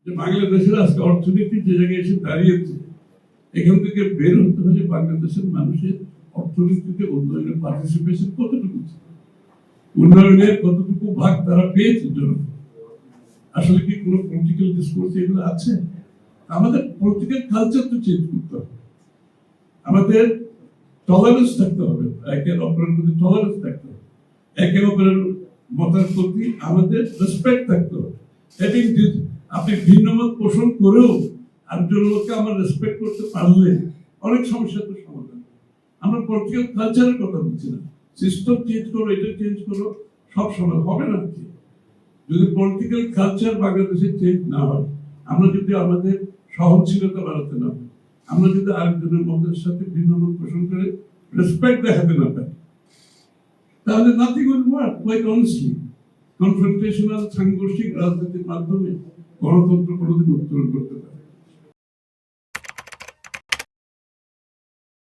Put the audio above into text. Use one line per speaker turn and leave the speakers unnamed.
যে বাংলাদেশের আজকে অর্থনীতি যে জায়গায় এসে দাঁড়িয়েছে, এখান থেকে বের হতে হলে বাংলাদেশের মানুষের অর্থনীতিতে উন্নয়নের পার্টিসিপেশন কতটুকু, উন্নয়নের কতটুকু ভাগ তারা পেয়েছে জনগণ। আসলে কি কোনো পলিটিক্যাল ডিসকোর্স এগুলো আছে? আমাদের পলিটিক্যাল কালচার তো চেঞ্জ করতে হবে, আমাদের টলারেন্স থাকতে হবে, একে অপরের প্রতি টলারেন্স থাকতে হবে, একে অপরের মতের প্রতি আমাদের রেসপেক্ট থাকতে হবে। আপনি ভিন্ন মত পোষণ করেও আরেকজন লোককে আমরা রেসপেক্ট করতে পারলে অনেক সমস্যা তো সমাধান। আমরা পলিটিক্যাল কালচারের কথা বলছি না, সিস্টেম চেঞ্জ করো, এটা চেঞ্জ করো, সব সময় হবে না। যদি পলিটিক্যাল কালচার বাংলাদেশে চেঞ্জ না হয়, আমরা যদি আমাদের সহনশীলতা বাড়াতে না পারি, আমরা যদি আরেকজনের মতের সাথে ভিন্ন মত পোষণ করে রেসপেক্ট দেখাতে না পারি, তাহলে nothing will work. Quite honestly confrontational সাংঘর্ষিক রাজনীতির মাধ্যমে গণতন্ত্র কোনোদিন